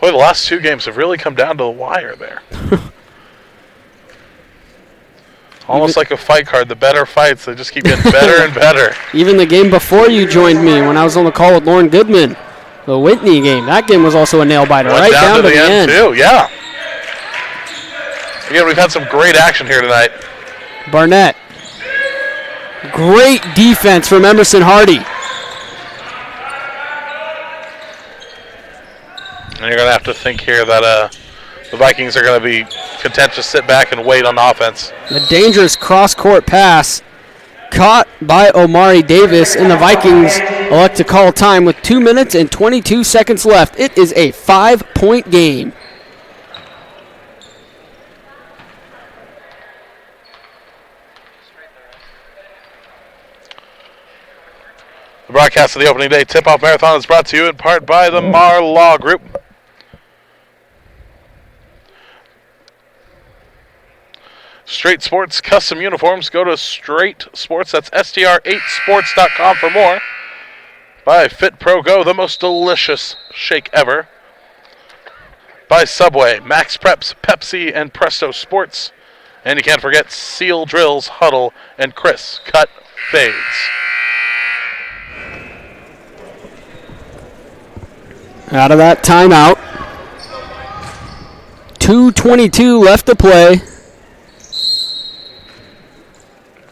Boy, the last 2 games have really come down to the wire there. Almost like a fight card. The better fights, they just keep getting better and better. Even the game before you joined me, when I was on the call with Lauren Goodman, the Whitney game, that game was also a nail-biter. Went right down to the end. Too, yeah. Again, we've had some great action here tonight. Barnett. Great defense from Emerson Hardy. And you're going to have to think here that the Vikings are going to be content to sit back and wait on offense. A dangerous cross-court pass caught by Omari Davis, and the Vikings elect to call time with 2 minutes and 22 seconds left. It is a 5-point game. The broadcast of the opening day tip-off marathon is brought to you in part by the Mar Law Group. Straight Sports custom uniforms. Go to Straight Sports. That's STR8sports.com for more. By Fit Pro Go, the most delicious shake ever. By Subway, Max Preps, Pepsi, and Presto Sports. And you can't forget Seal Drills, Huddle, and Chris Cut Fades. Out of that timeout. 2:22 left to play.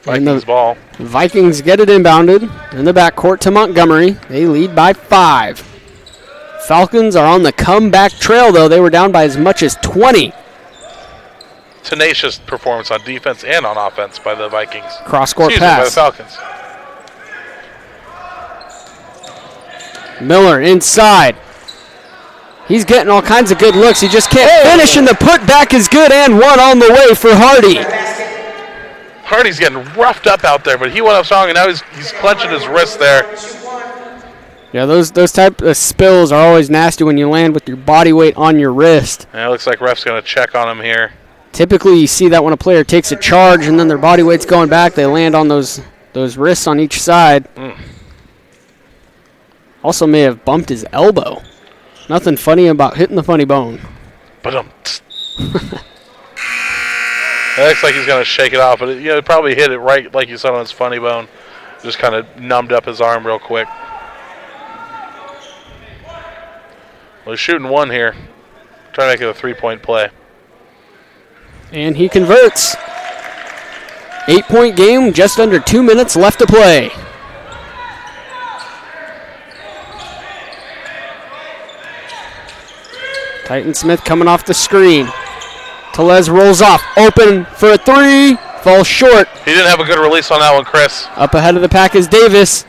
Vikings ball. Vikings get it inbounded in the backcourt to Montgomery. They lead by 5. Falcons are on the comeback trail, though. They were down by as much as 20. Tenacious performance on defense and on offense by the Vikings. Cross-court By the pass. Falcons. Miller inside. He's getting all kinds of good looks. He just can't finish, and the putback is good, and one on the way for Hardy. Hardy's getting roughed up out there, but he went up strong, and now he's clenching his wrist there. Yeah, those type of spills are always nasty when you land with your body weight on your wrist. And it looks like ref's going to check on him here. Typically, you see that when a player takes a charge and then their body weight's going back, they land on those wrists on each side. Also may have bumped his elbow. Nothing funny about hitting the funny bone. But it looks like he's going to shake it off, but it probably hit it right like you saw on his funny bone. Just kind of numbed up his arm real quick. Well, he's shooting one here. Trying to make it a 3-point play. And he converts. 8-point game, just under 2 minutes left to play. Titan Smith coming off the screen. Tellez rolls off, open for a three, falls short. He didn't have a good release on that one, Chris. Up ahead of the pack is Davis.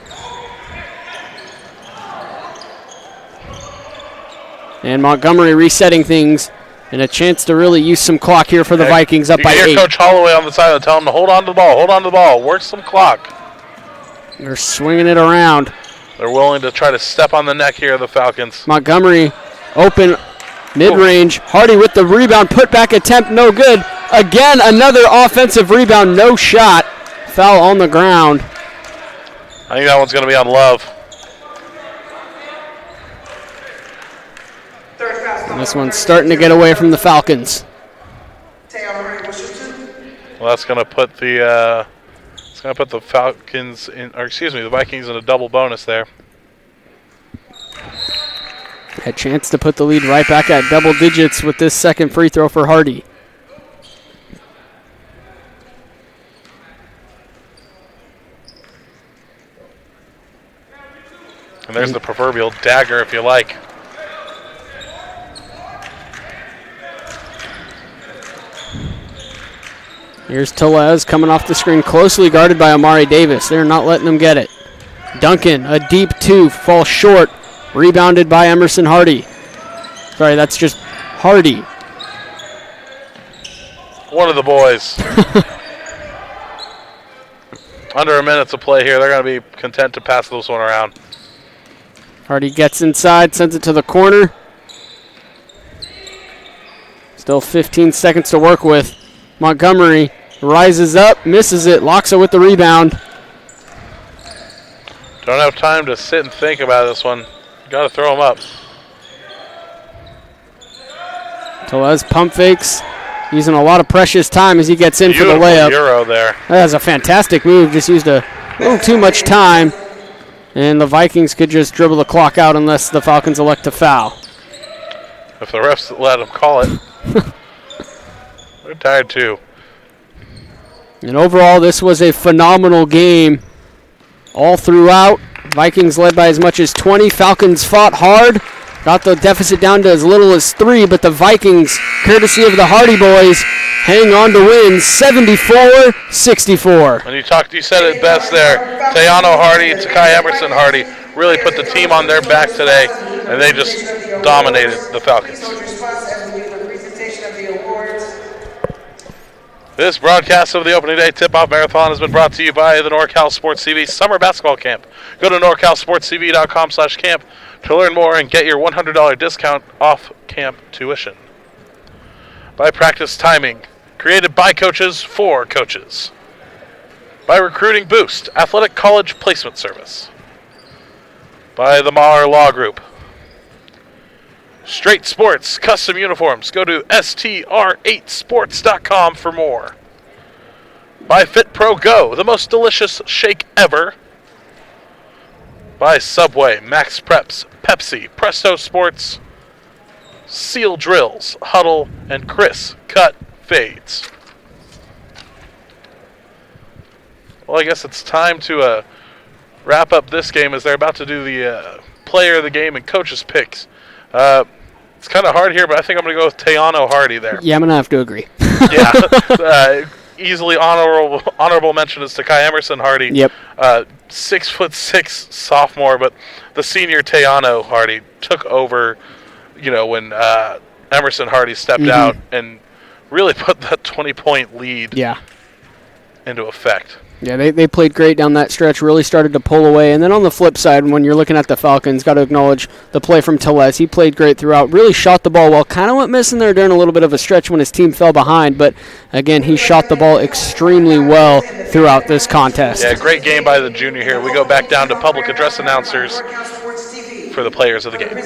And Montgomery resetting things, and a chance to really use some clock here for the Vikings up by 8. You hear Coach Holloway on the side tell him to hold on to the ball, hold on to the ball, work some clock. They're swinging it around. They're willing to try to step on the neck here of the Falcons. Montgomery open mid-range. Hardy with the rebound, put-back attempt, no good. Again, another offensive rebound, no shot. Foul on the ground. I think that one's going to be on Love. And this one's starting to get away from the Falcons. Well, that's going to put the Falcons in, or excuse me, the Vikings in a double bonus there. A chance to put the lead right back at double digits with this second free throw for Hardy. And there's the proverbial dagger, if you like. Here's Tellez coming off the screen, closely guarded by Amari Davis. They're not letting him get it. Duncan, a deep two, falls short. Rebounded by Emerson Hardy. Sorry, that's just Hardy. One of the boys. Under a minute to play here. They're going to be content to pass this one around. Hardy gets inside, sends it to the corner. Still 15 seconds to work with. Montgomery rises up, misses it, locks it with the rebound. Don't have time to sit and think about this one. Got to throw him up. Tellez pump fakes, using a lot of precious time as he gets in Beautiful for the layup. Euro there. That was a fantastic move, just used a little too much time. And the Vikings could just dribble the clock out unless the Falcons elect to foul. If the refs let them call it. They're tired too. And overall, this was a phenomenal game all throughout. Vikings led by as much as 20. Falcons fought hard. Got the deficit down to as little as 3, but the Vikings, courtesy of the Hardy boys, hang on to win 74-64. When you said it best there. Tayano Hardy, Takai Emerson Hardy really put the team on their back today, and they just dominated the Falcons. This broadcast of the opening day tip-off marathon has been brought to you by the NorCal SportsTV Summer Basketball Camp. Go to NorCalSportsTV.com/camp to learn more and get your $100 discount off camp tuition. By Practice Timing, created by coaches for coaches. By Recruiting Boost, Athletic College Placement Service. By the Maher Law Group. Straight Sports Custom Uniforms. Go to str8sports.com for more. By Fit Pro Go, the most delicious shake ever. By Subway, Max Preps, Pepsi, Presto Sports, Seal Drills, Huddle, and Chris Cut Fades. Well, I guess it's time to wrap up this game as they're about to do the player of the game and coach's picks. It's kind of hard here, but I think I'm going to go with Tayano Hardy there. Yeah, I'm going to have to agree. Yeah. Easily honorable mention is Takai Emerson Hardy. Yep. 6'6" sophomore, but the senior Tayano Hardy took over, when Emerson Hardy stepped out and really put that 20-point lead into effect. Yeah, they played great down that stretch, really started to pull away. And then on the flip side, when you're looking at the Falcons, got to acknowledge the play from Tellez. He played great throughout, really shot the ball well. Kind of went missing there during a little bit of a stretch when his team fell behind. But, again, he shot the ball extremely well throughout this contest. Yeah, great game by the junior here. We go back down to public address announcers for the players of the game.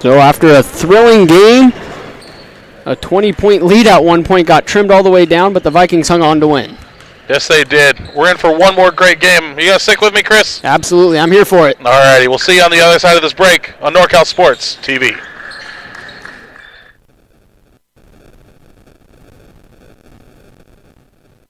So after a thrilling game, a 20-point lead at one point got trimmed all the way down, but the Vikings hung on to win. Yes, they did. We're in for one more great game. You going to stick with me, Chris? Absolutely. I'm here for it. All righty. We'll see you on the other side of this break on NorCal Sports TV.